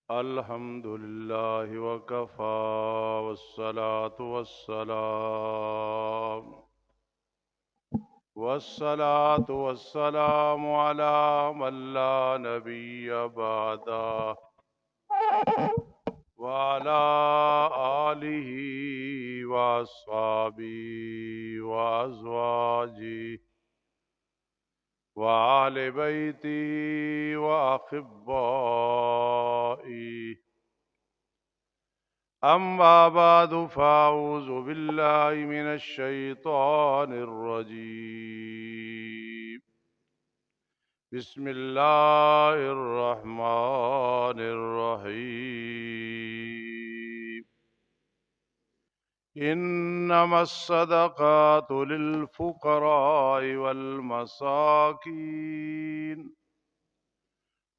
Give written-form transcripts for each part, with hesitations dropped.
الحمد لله وكفى والصلاة والسلام على من لا نبي بعده وعلى آله وأصحابه وأزواجه وآل بيته وأحبائه. أما بعد فأعوذ بالله من الشيطان الرجيم. بسم الله الرحمن الرحيم. إنما الصدقات للفقراء والمساكين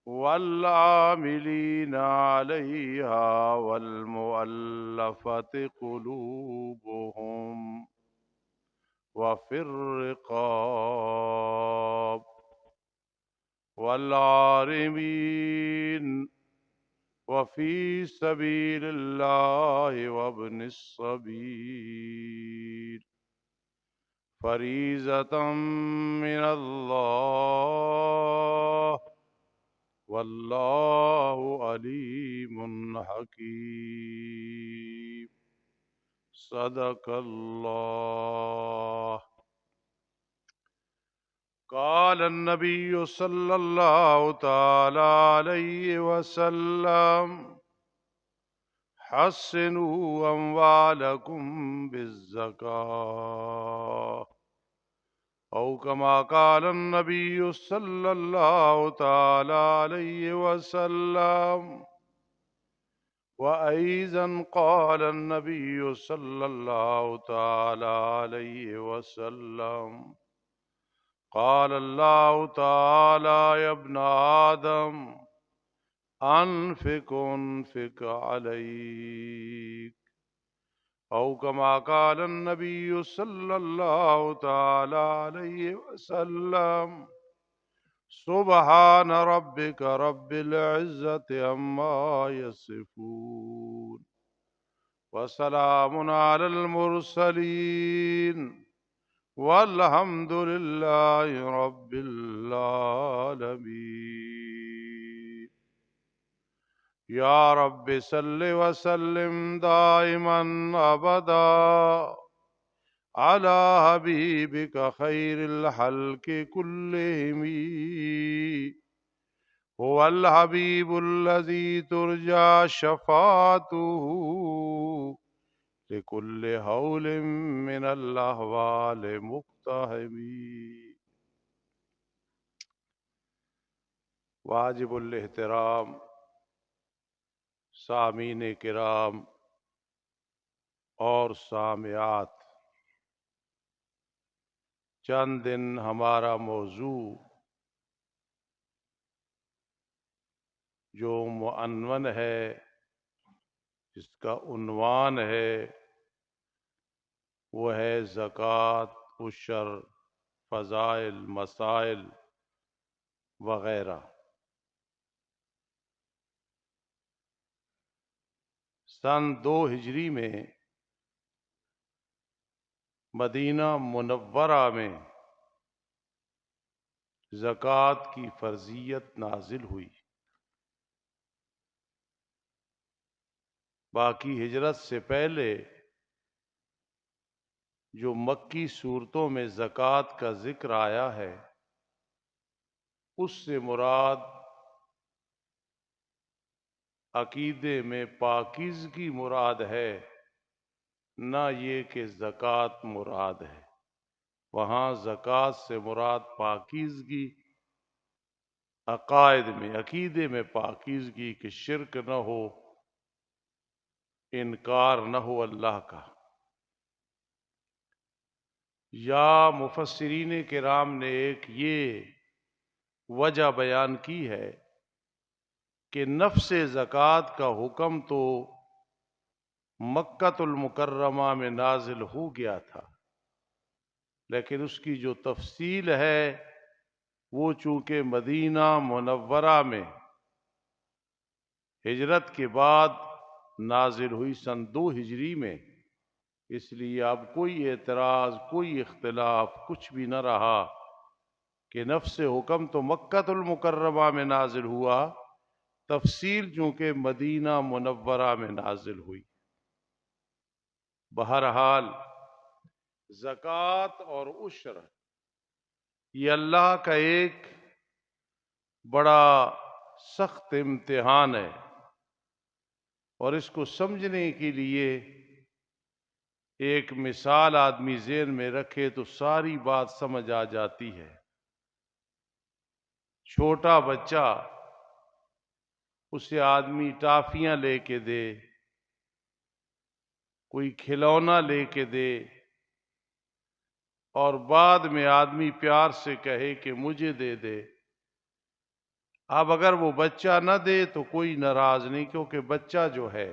والعاملين عليها والمؤلفة قلوبهم وفي الرقاب والعارمين وفي سبيل الله وابن السبيل فريضة من الله والله عليم حكيم. صدق الله. قال النبي صلى الله تعالى عليه وسلم: حسنوا أموالكم بالزكاة، أو كما قال النبي صلى الله تعالى عليه وسلم. وأيضا قال النبي صلى الله تعالى عليه وسلم: قال الله تعالى: يا ابن آدم أنفق عليك، أو كما قال النبي صلى الله تعالى عليه وسلم. سبحان ربك رب العزة عما يصفون، وسلام على المرسلين، والحمد لله رب العالمين. یا رب صل وسلم دائما ابدا على حبيبك خير الخلق كلهم. هو الحبيب الذي ترجى شفاعته لكل هول من الأهوال مقتحم. واجب الاحترام سامعین کرام اور سامعات، چند دن ہمارا موضوع جو معنون ہے، جس کا عنوان ہے، وہ ہے زکوٰۃ، عشر، فضائل، مسائل وغیرہ۔ سن 2 ہجری میں مدینہ منورہ میں زکوٰۃ کی فرضیت نازل ہوئی۔ باقی ہجرت سے پہلے جو مکی صورتوں میں زکوٰۃ کا ذکر آیا ہے، اس سے مراد عقیدے میں پاکیزگی مراد ہے، نہ یہ کہ زکوٰۃ مراد ہے۔ وہاں زکوٰۃ سے مراد پاکیزگی عقائد میں، عقیدے میں پاکیزگی، کہ شرک نہ ہو، انکار نہ ہو اللہ کا۔ یا مفسرین کرام نے ایک یہ وجہ بیان کی ہے کہ نفس زکوٰۃ کا حکم تو مکۃ المکرمہ میں نازل ہو گیا تھا، لیکن اس کی جو تفصیل ہے وہ چونکہ مدینہ منورہ میں ہجرت کے بعد نازل ہوئی سن 2 ہجری میں، اس لیے اب کوئی اعتراض، کوئی اختلاف کچھ بھی نہ رہا کہ نفس حکم تو مکہ المکرمہ میں نازل ہوا، تفصیل چونکہ مدینہ منورہ میں نازل ہوئی۔ بہرحال زکوٰۃ اور عشر یہ اللہ کا ایک بڑا سخت امتحان ہے، اور اس کو سمجھنے کے لیے ایک مثال آدمی ذہن میں رکھے تو ساری بات سمجھ آ جاتی ہے۔ چھوٹا بچہ، اسے آدمی ٹافیاں لے کے دے، کوئی کھلونا لے کے دے، اور بعد میں آدمی پیار سے کہے کہ مجھے دے دے۔ اب اگر وہ بچہ نہ دے تو کوئی ناراض نہیں، کیونکہ بچہ جو ہے،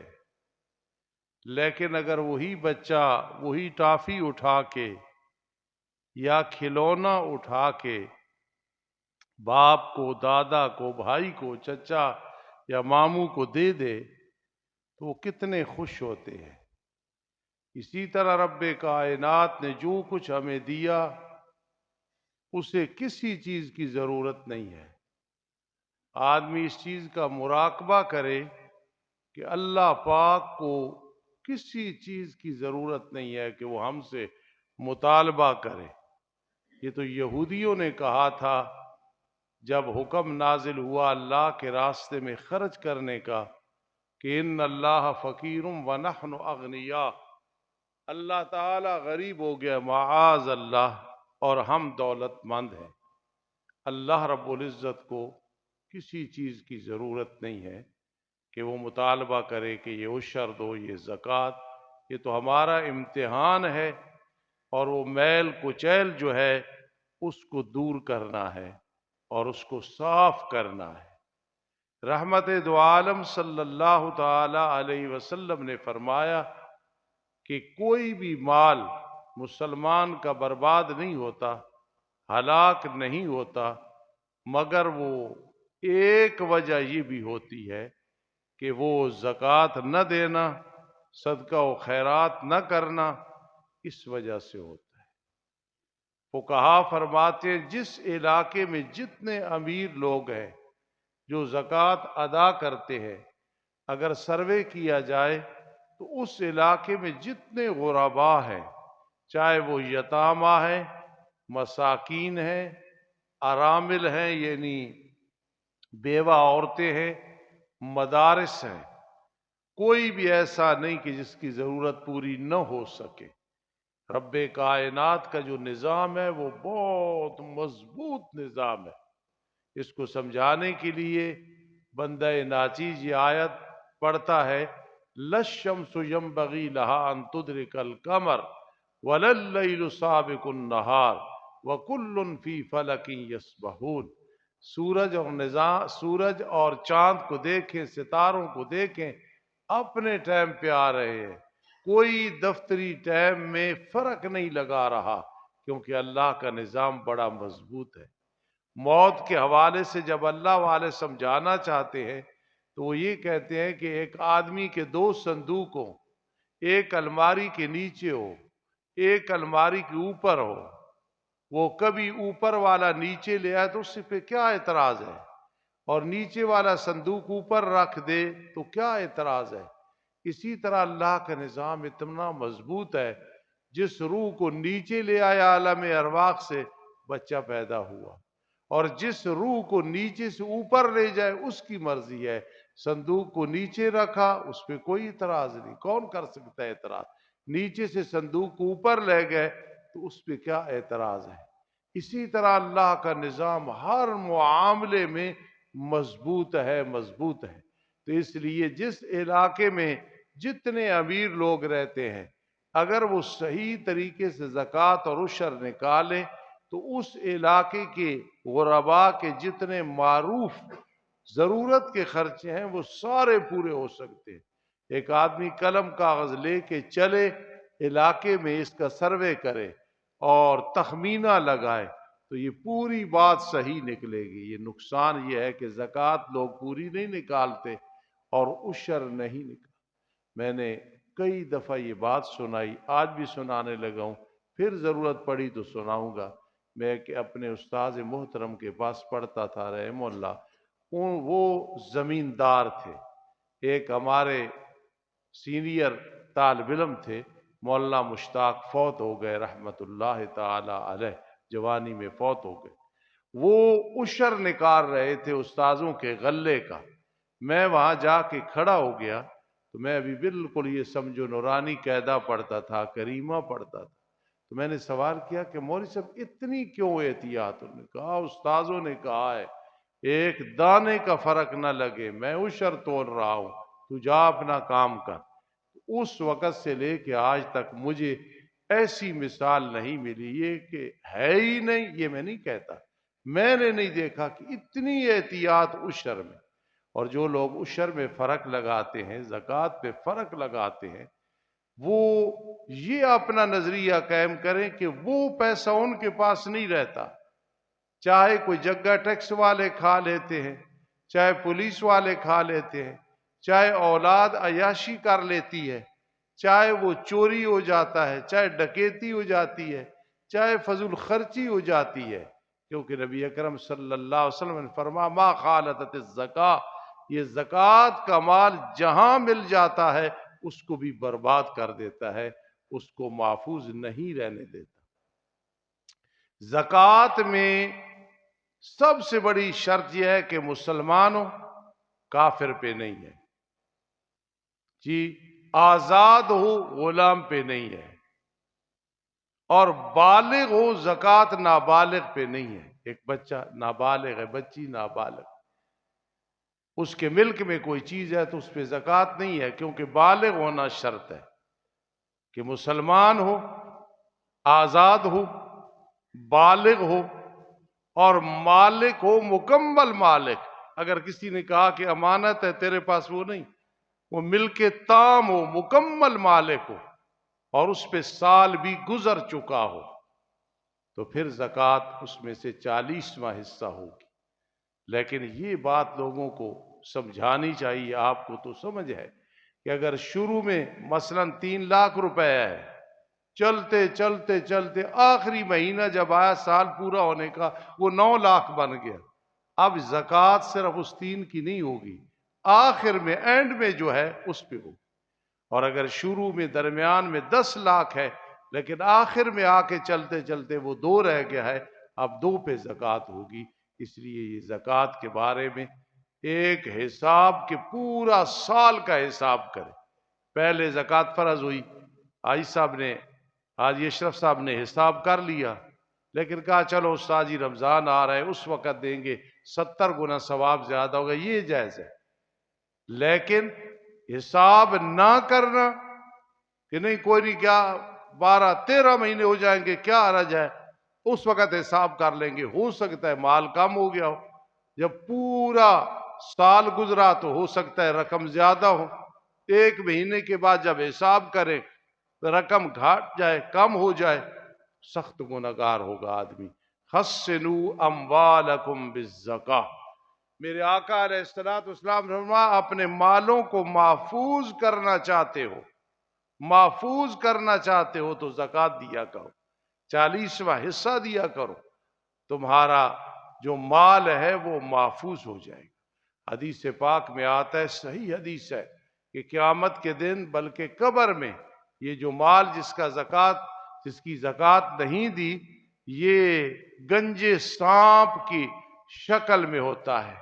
لیکن اگر وہی بچہ وہی ٹافی اٹھا کے یا کھلونا اٹھا کے باپ کو، دادا کو، بھائی کو، چچا یا ماموں کو دے دے تو وہ کتنے خوش ہوتے ہیں۔ اسی طرح رب کائنات نے جو کچھ ہمیں دیا، اسے کسی چیز کی ضرورت نہیں ہے۔ آدمی اس چیز کا مراقبہ کرے کہ اللہ پاک کو کسی چیز کی ضرورت نہیں ہے کہ وہ ہم سے مطالبہ کرے۔ یہ تو یہودیوں نے کہا تھا جب حکم نازل ہوا اللہ کے راستے میں خرچ کرنے کا کہ ان اللہ فقیر ونحن اغنیاء، اللہ تعالی غریب ہو گیا معاذ اللہ اور ہم دولت مند ہیں۔ اللہ رب العزت کو کسی چیز کی ضرورت نہیں ہے کہ وہ مطالبہ کرے کہ یہ عشر دو، یہ زکوٰۃ۔ یہ تو ہمارا امتحان ہے، اور وہ میل کچیل جو ہے اس کو دور کرنا ہے اور اس کو صاف کرنا ہے۔ رحمت دو عالم صلی اللہ تعالی علیہ وسلم نے فرمایا کہ کوئی بھی مال مسلمان کا برباد نہیں ہوتا، ہلاک نہیں ہوتا، مگر وہ ایک وجہ یہ بھی ہوتی ہے کہ وہ زکوٰۃ نہ دینا، صدقہ و خیرات نہ کرنا، اس وجہ سے ہوتا ہے۔ فقہا فرماتے ہیں جس علاقے میں جتنے امیر لوگ ہیں جو زکوٰۃ ادا کرتے ہیں، اگر سروے کیا جائے تو اس علاقے میں جتنے غربا ہیں، چاہے وہ یتامہ ہیں، مساکین ہیں، ارامل ہیں یعنی بیوہ عورتیں ہیں، مدارس ہیں، کوئی بھی ایسا نہیں کہ جس کی ضرورت پوری نہ ہو سکے۔ رب کائنات کا جو نظام ہے وہ بہت مضبوط نظام ہے۔ اس کو سمجھانے کے لیے بندہ ناچیز یہ آیت پڑھتا ہے، لَلشَّمْسُ يَنبَغِي لَهَا أَن تُدْرِكَ الْقَمَرَ وَلَا اللَّيْلُ سَابِقُ النَّهَارِ وَكُلٌّ فِي فَلَكٍ يَسْبَحُونَ۔ سورج اور چاند کو دیکھیں، ستاروں کو دیکھیں، اپنے ٹائم پہ آ رہے ہیں، کوئی دفتری ٹائم میں فرق نہیں لگا رہا، کیونکہ اللہ کا نظام بڑا مضبوط ہے۔ موت کے حوالے سے جب اللہ والے سمجھانا چاہتے ہیں تو وہ یہ کہتے ہیں کہ ایک آدمی کے 2 صندوق ہوں، ایک الماری کے نیچے ہو، ایک الماری کے اوپر ہو، وہ کبھی اوپر والا نیچے لے آئے تو اس پہ کیا اعتراض ہے، اور نیچے والا صندوق اوپر رکھ دے تو کیا اعتراض ہے۔ اسی طرح اللہ کا نظام اتنا مضبوط ہے، جس روح کو نیچے لے آیا عالم ارواح سے بچہ پیدا ہوا، اور جس روح کو نیچے سے اوپر لے جائے اس کی مرضی ہے۔ صندوق کو نیچے رکھا، اس پہ کوئی اعتراض نہیں، کون کر سکتا ہے اعتراض؟ نیچے سے صندوق کو اوپر لے گئے تو اس پہ کیا اعتراض ہے؟ اسی طرح اللہ کا نظام ہر معاملے میں مضبوط ہے، مضبوط ہے۔ تو اس لیے جس علاقے میں جتنے امیر لوگ رہتے ہیں، اگر وہ صحیح طریقے سے زکوٰۃ اور عشر نکالیں تو اس علاقے کے غربا کے جتنے معروف ضرورت کے خرچے ہیں وہ سارے پورے ہو سکتے ہیں۔ ایک آدمی قلم کاغذ لے کے چلے، علاقے میں اس کا سروے کرے اور تخمینہ لگائے تو یہ پوری بات صحیح نکلے گی۔ یہ نقصان یہ ہے کہ زکوٰۃ لوگ پوری نہیں نکالتے اور عشر نہیں نکلا۔ میں نے کئی دفعہ یہ بات سنائی، آج بھی سنانے لگا ہوں، پھر ضرورت پڑی تو سناؤں گا۔ میں کہ اپنے استاذ محترم کے پاس پڑھتا تھا رحمہ اللہ، وہ زمیندار تھے، ایک ہمارے سینئر طالب علم تھے، مولانا مشتاق، فوت ہو گئے رحمت اللہ تعالی علیہ، جوانی میں فوت ہو گئے۔ وہ عشر نکال رہے تھے استاذوں کے غلے کا، میں وہاں جا کے کھڑا ہو گیا، تو میں ابھی بالکل یہ سمجھو نورانی قاعدہ پڑھتا تھا، کریمہ پڑھتا تھا، تو میں نے سوال کیا کہ مولوی صاحب اتنی کیوں احتیاط؟ انہوں نے کہا استاذوں نے کہا ہے ایک دانے کا فرق نہ لگے، میں عشر تول رہا ہوں، تو جا اپنا کام کر۔ اس وقت سے لے کے آج تک مجھے ایسی مثال نہیں ملی، یہ کہ ہے ہی نہیں، یہ میں نہیں کہتا، میں نے نہیں دیکھا کہ اتنی احتیاط عشر میں۔ اور جو لوگ عشر میں فرق لگاتے ہیں، زکوٰۃ پہ فرق لگاتے ہیں، وہ یہ اپنا نظریہ قائم کریں کہ وہ پیسہ ان کے پاس نہیں رہتا، چاہے کوئی جگہ ٹیکس والے کھا لیتے ہیں، چاہے پولیس والے کھا لیتے ہیں، چاہے اولاد عیاشی کر لیتی ہے، چاہے وہ چوری ہو جاتا ہے، چاہے ڈکیتی ہو جاتی ہے، چاہے فضول خرچی ہو جاتی ہے، کیونکہ نبی اکرم صلی اللہ علیہ وسلم نے فرمایا ما خالطت الزکاۃ، یہ زکوٰۃ کا مال جہاں مل جاتا ہے اس کو بھی برباد کر دیتا ہے، اس کو محفوظ نہیں رہنے دیتا۔ زکوٰۃ میں سب سے بڑی شرط یہ ہے کہ مسلمان ہو، کافر پہ نہیں ہے، جی آزاد ہو، غلام پہ نہیں ہے، اور بالغ ہو، زکوٰۃ نابالغ پہ نہیں ہے۔ ایک بچہ نابالغ ہے، بچی نابالغ، اس کے ملک میں کوئی چیز ہے تو اس پہ زکوٰۃ نہیں ہے، کیونکہ بالغ ہونا شرط ہے کہ مسلمان ہو، آزاد ہو، بالغ ہو، اور مالک ہو، مکمل مالک۔ اگر کسی نے کہا کہ امانت ہے تیرے پاس، وہ نہیں، وہ ملک تام ہو، مکمل مالک ہو، اور اس پہ سال بھی گزر چکا ہو، تو پھر زکوٰۃ اس میں سے 40واں حصہ ہوگی۔ لیکن یہ بات لوگوں کو سمجھانی چاہیے، آپ کو تو سمجھ ہے کہ اگر شروع میں مثلا 3 لاکھ روپے ہے، چلتے چلتے چلتے آخری مہینہ جب آیا سال پورا ہونے کا، وہ 9 لاکھ بن گیا، اب زکوٰۃ صرف اس 3 کی نہیں ہوگی، آخر میں اینڈ میں جو ہے اس پہ ہوگی۔ اور اگر شروع میں درمیان میں 10 لاکھ ہے لیکن آخر میں آ کے چلتے چلتے وہ 2 رہ گیا ہے، اب 2 پہ زکوٰۃ ہوگی۔ اس لیے یہ زکوٰۃ کے بارے میں ایک حساب کے پورا سال کا حساب کرے۔ پہلے زکوٰۃ فرض ہوئی، حاجی اشرف صاحب نے حساب کر لیا، لیکن کہا چلو استاد جی رمضان آ رہا ہے اس وقت دیں گے، 70 گنا ثواب زیادہ ہوگا، یہ جائز ہے۔ لیکن حساب نہ کرنا کہ نہیں کوئی نہیں، کیا 12-13 مہینے ہو جائیں گے، کیا حرج ہے، اس وقت حساب کر لیں گے، ہو سکتا ہے مال کم ہو گیا ہو، جب پورا سال گزرا تو ہو سکتا ہے رقم زیادہ ہو، 1 مہینے کے بعد جب حساب کریں رقم گھٹ جائے، کم ہو جائے، سخت گنہگار ہوگا آدمی۔ حسنوا اموالکم بالزکاۃ، میرے آقا علیہ الصلوۃ والسلام فرمایا اپنے مالوں کو محفوظ کرنا چاہتے ہو، محفوظ کرنا چاہتے ہو تو زکوٰۃ دیا کرو، 40واں حصہ دیا کرو، تمہارا جو مال ہے وہ محفوظ ہو جائے گا۔ حدیث پاک میں آتا ہے، صحیح حدیث ہے، کہ قیامت کے دن بلکہ قبر میں یہ جو مال جس کی زکوٰۃ نہیں دی، یہ گنجے سانپ کی شکل میں ہوتا ہے،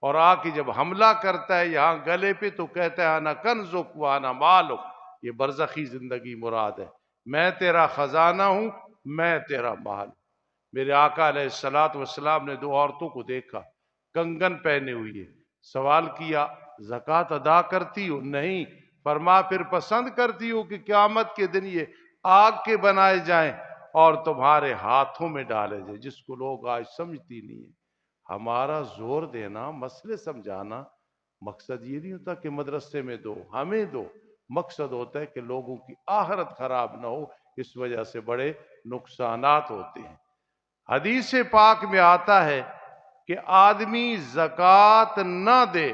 اور آ کے جب حملہ کرتا ہے یہاں گلے پہ تو کہتا ہے انا کنزک وانا مالک، یہ برزخی زندگی مراد ہے، میں تیرا خزانہ ہوں، میں تیرا مال۔ میرے آقا علیہ الصلوۃ والسلام نے 2 عورتوں کو دیکھا، کنگن پہنے ہوئی ہے، سوال کیا زکوٰۃ ادا کرتی ہو؟ نہیں۔ فرما پھر پسند کرتی ہو کہ قیامت کے دن یہ آگ کے بنائے جائیں اور تمہارے ہاتھوں میں ڈالے جائیں، جس کو لوگ آج سمجھتی نہیں ہیں۔ ہمارا زور دینا، مسئلے سمجھانا، مقصد یہ نہیں ہوتا کہ مدرسے میں دو، ہمیں دو، مقصد ہوتا ہے کہ لوگوں کی آخرت خراب نہ ہو، اس وجہ سے بڑے نقصانات ہوتے ہیں۔ حدیث پاک میں آتا ہے کہ آدمی زکوٰۃ نہ دے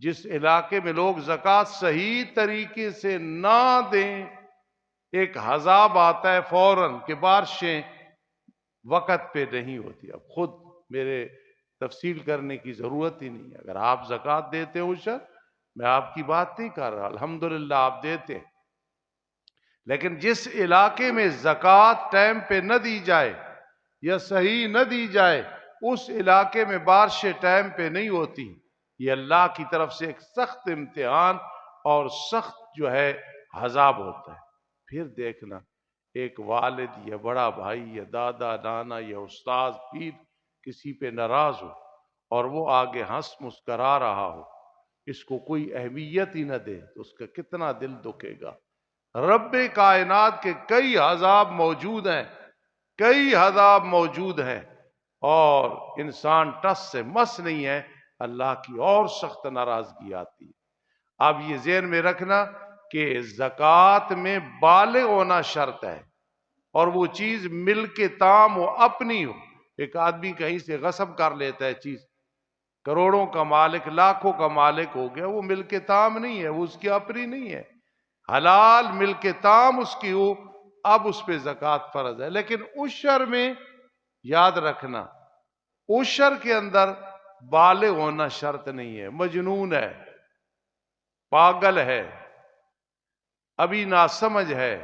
جس علاقے میں لوگ زکوٰۃ صحیح طریقے سے نہ دیں، ایک عذاب آتا ہے فوراً کہ بارشیں وقت پہ نہیں ہوتی. اب خود میرے تفصیل کرنے کی ضرورت ہی نہیں ہے. اگر آپ زکوٰۃ دیتے ہو عشر، میں آپ کی بات نہیں کر رہا، الحمدللہ آپ دیتے ہیں، لیکن جس علاقے میں زکوٰۃ ٹائم پہ نہ دی جائے یا صحیح نہ دی جائے، اس علاقے میں بارشیں ٹائم پہ نہیں ہوتی. یہ اللہ کی طرف سے ایک سخت امتحان اور سخت جو ہے عذاب ہوتا ہے. پھر دیکھنا ایک والد یا بڑا بھائی یا دادا نانا یا استاد پیر کسی پہ ناراض ہو اور وہ آگے ہنس مسکرا رہا ہو، اس کو کوئی اہمیت ہی نہ دے، تو اس کا کتنا دل دکھے گا. رب کائنات کے کئی عذاب موجود ہیں، کئی عذاب موجود ہیں، اور انسان ٹس سے مس نہیں ہے، اللہ کی اور سخت ناراضگی آتی ہے. اب یہ ذہن میں رکھنا کہ زکوٰۃ میں بالغ ہونا شرط ہے، اور وہ چیز مل کے تام ہو، اپنی ہو. ایک آدمی کہیں سے غصب کر لیتا ہے چیز، کروڑوں کا مالک، لاکھوں کا مالک ہو گیا، وہ مل کے تام نہیں ہے، وہ اس کی اپنی نہیں ہے. حلال مل کے تام اس کی ہو، اب اس پہ زکوٰۃ فرض ہے. لیکن عشر میں یاد رکھنا، عشر کے اندر بالغ ہونا شرط نہیں ہے. مجنون ہے، پاگل ہے، ابھی ناسمجھ ہے،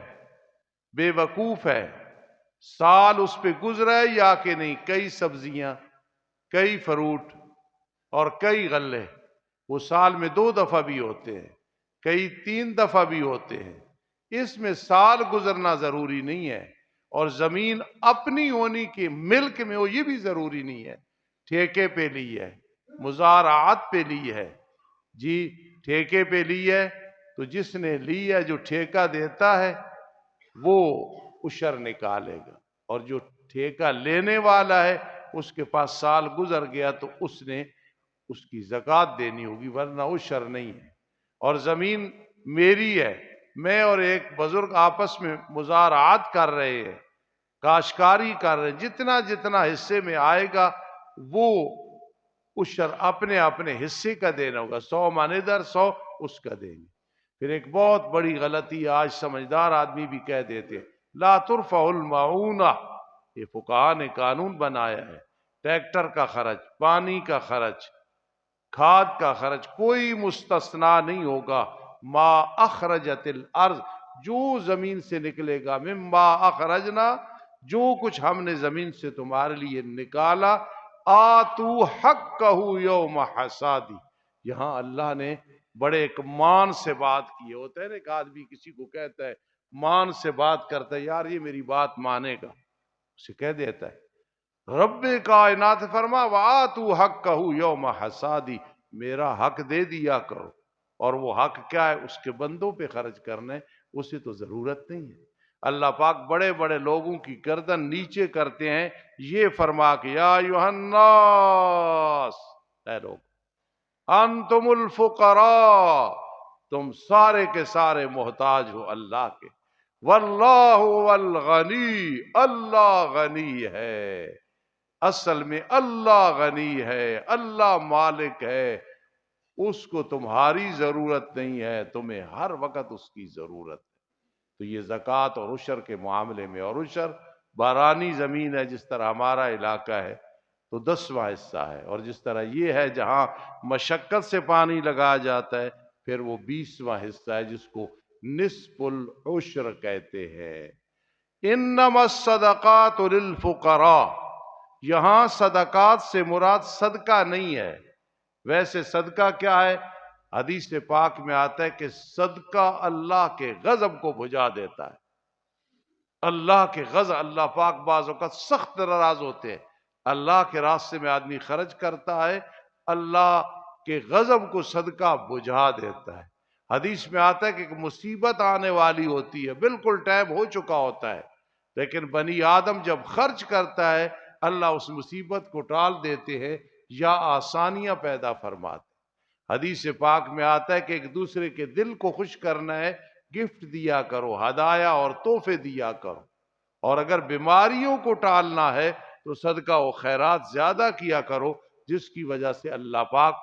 بے وقوف ہے، سال اس پہ گزرا ہے یا کہ نہیں، کئی سبزیاں، کئی فروٹ اور کئی غلے، وہ سال میں 2 دفعہ بھی ہوتے ہیں، کئی 3 دفعہ بھی ہوتے ہیں. اس میں سال گزرنا ضروری نہیں ہے، اور زمین اپنی ہونی کے ملک میں ہو یہ بھی ضروری نہیں ہے. ٹھیکے پہ لی ہے، مزارعات پہ لی ہے، جی ٹھیکے پہ لی ہے، تو جس نے لی ہے، جو ٹھیکہ دیتا ہے وہ عشر نکالے گا، اور جو ٹھیکہ لینے والا ہے اس کے پاس سال گزر گیا تو اس نے اس کی زکوٰۃ دینی ہوگی، ورنہ عشر نہیں ہے. اور زمین میری ہے، میں اور ایک بزرگ آپس میں مزارعات کر رہے ہیں، کاشتکاری کر رہے ہیں، جتنا جتنا حصے میں آئے گا وہ عشر اپنے اپنے حصے کا دینا ہوگا. 100 من ادھر، 100 اس کا دیں گے. پھر ایک بہت بڑی غلطی آج سمجھدار آدمی بھی کہہ دیتے، لا ترفع المعونہ. یہ فقہاء نے قانون بنایا ہے، ٹریکٹر کا خرچ، پانی کا خرچ، کھاد کا خرچ کوئی مستثنا نہیں ہوگا. ما اخرجت الارض، جو زمین سے نکلے گا، مما اخرجنا، جو کچھ ہم نے زمین سے تمہارے لیے نکالا، آتو حقہ یوم حصادی. یہاں اللہ نے بڑے ایک مان سے بات کی. ہوتا ہے نا ایک آدمی کسی کو کہتا ہے، مان سے بات کرتا ہے، یار یہ میری بات مانے گا، اسے کہہ دیتا ہے. رب کائنات فرما وآتو حقہ یوم حصادی، میرا حق دے دیا کرو. اور وہ حق کیا ہے؟ اس کے بندوں پہ خرچ کرنا ہے، اسے تو ضرورت نہیں ہے. اللہ پاک بڑے بڑے لوگوں کی گردن نیچے کرتے ہیں، یہ فرما کہ یا ایھا الناس، اے لوگ، انتم الفقراء، تم سارے کے سارے محتاج ہو اللہ کے. واللہ هو الغنی، اللہ غنی ہے. اصل میں اللہ غنی ہے، اللہ مالک ہے، اس کو تمہاری ضرورت نہیں ہے، تمہیں ہر وقت اس کی ضرورت ہے. تو یہ زکوٰۃ اور عشر کے معاملے میں، اور عشر بارانی زمین ہے جس طرح ہمارا علاقہ ہے تو 10واں حصہ ہے، اور جس طرح یہ ہے جہاں مشقت سے پانی لگایا جاتا ہے پھر وہ 20واں حصہ ہے جس کو نصف العشر کہتے ہیں. انما الصدقات للفقراء، یہاں صدقات سے مراد صدقہ نہیں ہے. ویسے صدقہ کیا ہے؟ حدیث پاک میں آتا ہے کہ صدقہ اللہ کے غضب کو بجھا دیتا ہے. اللہ کے غضب، اللہ پاک بعض اوقات سخت ناراض ہوتے ہیں. اللہ کے راستے میں آدمی خرچ کرتا ہے، اللہ کے غضب کو صدقہ بجھا دیتا ہے. حدیث میں آتا ہے کہ ایک مصیبت آنے والی ہوتی ہے، بالکل ٹائم ہو چکا ہوتا ہے، لیکن بنی آدم جب خرچ کرتا ہے اللہ اس مصیبت کو ٹال دیتے ہیں یا آسانیاں پیدا فرماتے. حدیث پاک میں آتا ہے کہ ایک دوسرے کے دل کو خوش کرنا ہے، گفٹ دیا کرو، ہدایہ اور تحفے دیا کرو. اور اگر بیماریوں کو ٹالنا ہے تو صدقہ و خیرات زیادہ کیا کرو، جس کی وجہ سے اللہ پاک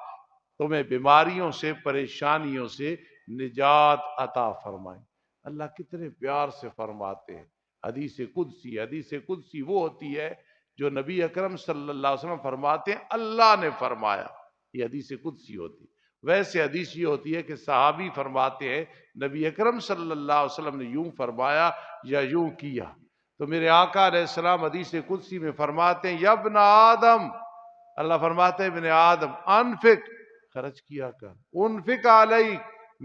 تمہیں بیماریوں سے پریشانیوں سے نجات عطا فرمائیں۔ اللہ کتنے پیار سے فرماتے ہیں۔ حدیث قدسی وہ ہوتی ہے جو نبی اکرم صلی اللہ علیہ وسلم فرماتے ہیں اللہ نے فرمایا، یہ حدیث قدسی ہوتی ہے۔ ویسے حدیث یہ ہوتی ہے کہ صحابی فرماتے ہیں نبی اکرم صلی اللہ علیہ وسلم نے یوں فرمایا یا یوں کیا۔ تو میرے آقا علیہ السلام حدیث قدسی میں فرماتے ہیں یا ابن آدم، اللہ فرماتے ہیں ابن آدم انفق، خرچ کیا کر، انفق علیک،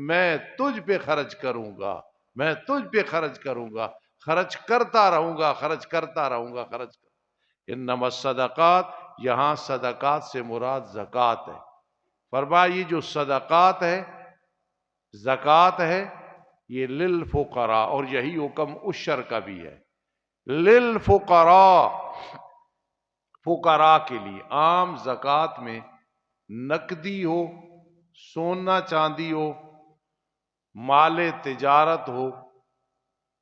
میں تجھ پہ خرچ کروں گا، میں تجھ پہ خرچ کروں گا، خرچ کرتا رہوں گا، خرچ کرتا رہوں گا، خرچ کر۔ انما الصدقات، یہاں صدقات سے مراد زکوٰۃ ہے۔ فرمایا یہ جو صدقات ہے، زکوٰۃ ہے، یہ للفقراء، اور یہی حکم عشر کا بھی ہے، للفقراء، فقراء کے لیے۔ عام زکوٰۃ میں نقدی ہو، سونا چاندی ہو، مال تجارت ہو،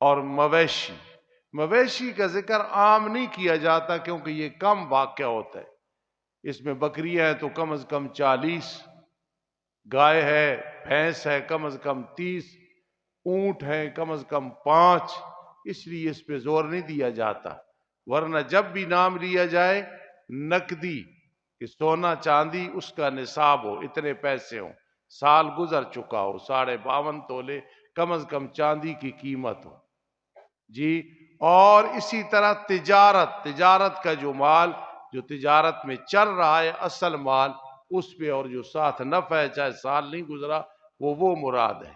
اور مویشی۔ مویشی کا ذکر عام نہیں کیا جاتا کیونکہ یہ کم واقع ہوتا ہے۔ اس میں بکریاں ہیں تو کم از کم 40، گائے ہے، بھینس ہے کم از کم 30، اونٹ ہے کم از کم 5، اس لیے اس پہ زور نہیں دیا جاتا۔ ورنہ جب بھی نام لیا جائے نقدی کہ سونا چاندی اس کا نصاب ہو، اتنے پیسے ہوں، سال گزر چکا ہو، 52.5 تولے کم از کم چاندی کی قیمت ہو جی۔ اور اسی طرح تجارت کا جو مال جو تجارت میں چل رہا ہے، اصل مال اس پہ، اور جو ساتھ نفع ہے چاہے سال نہیں گزرا، وہ مراد ہے۔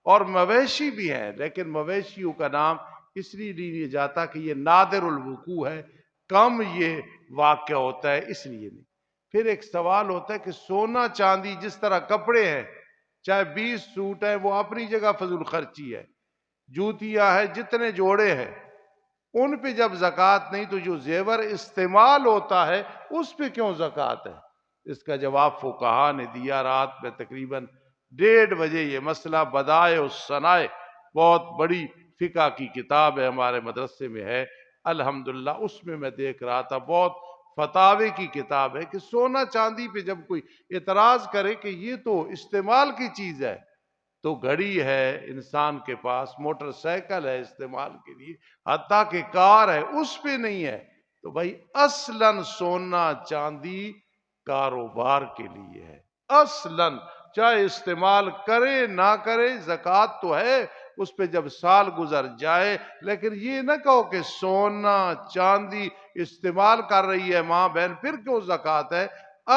اور مویشی بھی ہیں، لیکن مویشیوں کا نام اس لیے نہیں لیا جاتا کہ یہ نادر الوقوع ہے، کم یہ واقع ہوتا ہے، اس لیے نہیں۔ پھر ایک سوال ہوتا ہے کہ سونا چاندی جس طرح کپڑے ہیں، چاہے 20 سوٹ ہیں، وہ اپنی جگہ فضول خرچی ہے، جوتیاں ہے جتنے جوڑے ہیں ان پہ جب زکوٰۃ نہیں، تو جو زیور استعمال ہوتا ہے اس پہ کیوں زکوٰۃ ہے؟ اس کا جواب فقہا نے دیا رات میں تقریباً 1:30 بجے۔ یہ مسئلہ بدائع الصنائع، بہت بڑی فقہ کی کتاب ہے، ہمارے مدرسے میں ہے الحمدللہ، اس میں میں دیکھ رہا تھا، بہت فتاوے کی کتاب ہے، کہ سونا چاندی پہ جب کوئی اعتراض کرے کہ یہ تو استعمال کی چیز ہے، تو گھڑی ہے انسان کے پاس، موٹر سائیکل ہے استعمال کے لیے، حتیٰ کہ کار ہے، اس پہ نہیں ہے، تو بھائی اصلاً سونا چاندی کاروبار کے لیے ہے، اصلاً چاہے استعمال کرے نہ کرے زکوٰۃ تو ہے اس پہ جب سال گزر جائے۔ لیکن یہ نہ کہو کہ سونا چاندی استعمال کر رہی ہے ماں بہن پھر کیوں زکوٰۃ ہے،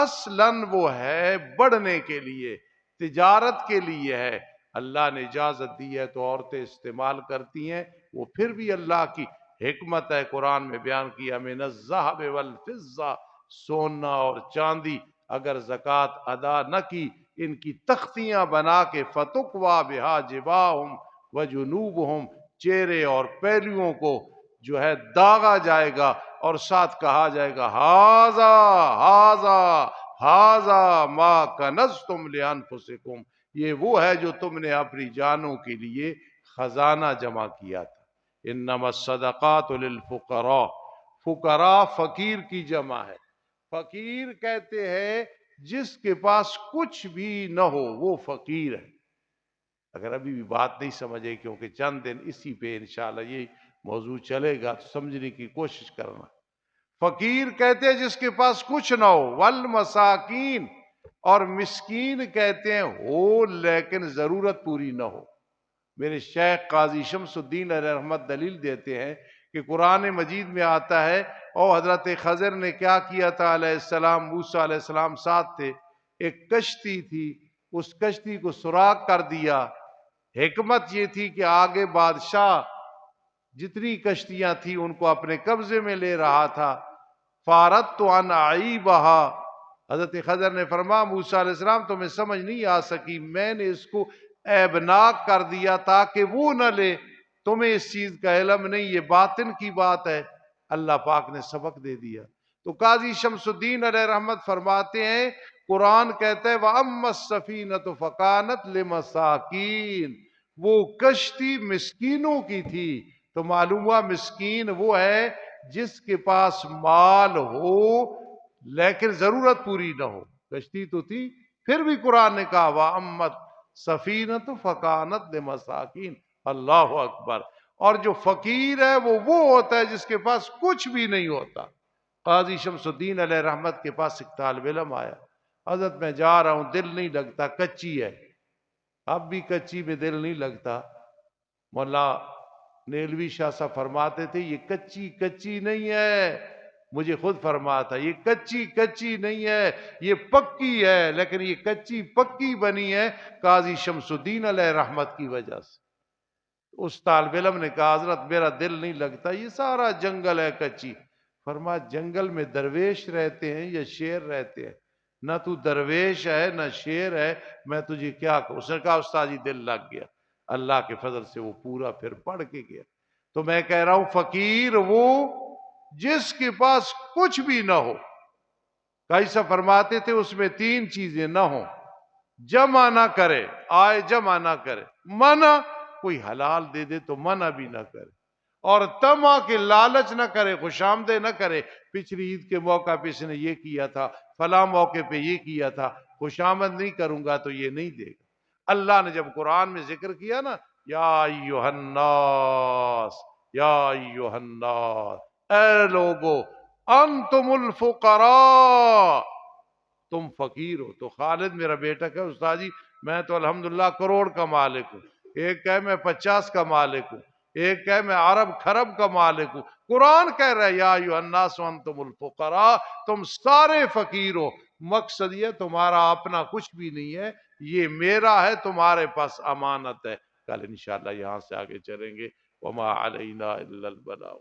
اصلاً وہ ہے بڑھنے کے لیے، تجارت کے لیے ہے۔ اللہ نے اجازت دی ہے تو عورتیں استعمال کرتی ہیں، وہ پھر بھی اللہ کی حکمت ہے، قرآن میں بیان کیا من الذہب والفضہ، سونا اور چاندی اگر زکوٰۃ ادا نہ کی، ان کی تختیاں بنا کے فتقوا بہا جباہم وجنوبہم، چہرے اور پہلوؤں کو جو ہے داغا جائے گا، اور ساتھ کہا جائے گا ہاذا ہاذا ہاذا ما کنزتم لانفسکم، یہ وہ ہے جو تم نے اپنی جانوں کے لیے خزانہ جمع کیا تھا۔ انما الصدقات للفقراء، فقراء فقیر کی جمع ہے۔ فقیر کہتے ہیں جس کے پاس کچھ بھی نہ ہو وہ فقیر ہے۔ اگر ابھی بھی بات نہیں سمجھے، کیونکہ چند دن اسی پہ انشاءاللہ یہ موضوع چلے گا تو سمجھنے کی کوشش کرنا۔ فقیر کہتے ہیں جس کے پاس کچھ نہ ہو، والمساکین، اور مسکین کہتے ہیں ہو لیکن ضرورت پوری نہ ہو۔ میرے شیخ قاضی شمس الدین علیہ رحمت دلیل دیتے ہیں کہ قرآن مجید میں آتا ہے، اور حضرت خضر نے کیا کیا تھا علیہ السلام، موسیٰ علیہ السلام ساتھ تھے، ایک کشتی تھی، اس کشتی کو سوراخ کر دیا۔ حکمت یہ تھی کہ آگے بادشاہ جتنی کشتیاں تھیں ان کو اپنے قبضے میں لے رہا تھا۔ فَأَرَدْتُ أَنْ أَعِيبَهَا، حضرت خضر نے فرمایا موسیٰ علیہ السلام تمہیں سمجھ نہیں آ سکی، میں نے اس کو عیبناک کر دیا تاکہ وہ نہ لے، تمہیں اس چیز کا علم نہیں، یہ باطن کی بات ہے۔ اللہ پاک نے سبق دے دیا۔ تو قاضی شمس الدین علیہ رحمت فرماتے ہیں قرآن کہتا ہے وَأَمَّا السَّفِينَةُ فَكَانَتْ لِمَسَاكِينَ، وہ کشتی مسکینوں کی تھی۔ تو معلوم ہوا مسکین وہ ہے جس کے پاس مال ہو لیکن ضرورت پوری نہ ہو۔ کشتی تو تھی پھر بھی قرآن نے کہا وَأَمَّتْ سَفِينَةُ فَكَانَتْ لِمَسَاكِينَ، اللہ اکبر۔ اور جو فقیر ہے وہ ہوتا ہے جس کے پاس کچھ بھی نہیں ہوتا۔ قاضی شمس الدین علیہ رحمت کے پاس ایک طالب علم آیا، حضرت میں جا رہا ہوں، دل نہیں لگتا، کچی ہے، اب بھی کچی میں دل نہیں لگتا۔ مولا نیلوی شاہ صاحب فرماتے تھے یہ کچی کچی نہیں ہے، مجھے خود فرماتا یہ کچی کچی نہیں ہے، یہ پکی ہے، لیکن یہ کچی پکی بنی ہے قاضی شمس الدین علیہ رحمت کی وجہ سے۔ اس طالب علم نے کہا حضرت میرا دل نہیں لگتا، یہ سارا جنگل ہے کچی۔ فرمایا جنگل میں درویش رہتے ہیں یا شیر رہتے ہیں؟ نہ تو درویش ہے نہ شیر ہے، میں تجھے کیا کہوں؟ اس نے کہا استاد جی دل لگ گیا۔ اللہ کے فضل سے وہ پورا پھر پڑھ کے گیا۔ تو میں کہہ رہا ہوں فقیر وہ جس کے پاس کچھ بھی نہ ہو۔ کئی صاحب فرماتے تھے اس میں تین چیزیں نہ ہوں، جمع نہ کرے، آئے جمع نہ کرے، منع کوئی حلال دے دے تو منع بھی نہ کرے، اور طمع کے لالچ نہ کرے، خوش آمدے نہ کرے، پچھلی عید کے موقع پہ اس نے یہ کیا تھا، فلاں موقع پہ یہ کیا تھا، خوش آمد نہیں کروں گا تو یہ نہیں دے گا۔ اللہ نے جب قرآن میں ذکر کیا نا یا ایھا الناس، یا ایھا الناس، اے لوگو انتم الفقراء، تم فقیر ہو۔ تو خالد میرا بیٹا کہ استاد جی میں تو الحمدللہ کروڑ کا مالک ہوں، ایک کہ میں 50 کا مالک ہوں، ایک کہ میں عرب خرب کا مالک ہوں۔ قرآن کہہ رہا ہے یا ایھا الناس انتم الفقراء، تم سارے فقیر ہو۔ مقصد یہ تمہارا اپنا کچھ بھی نہیں ہے، یہ میرا ہے، تمہارے پاس امانت ہے۔ کل انشاءاللہ یہاں سے آگے چلیں گے۔ وما علینا الا البلاغ۔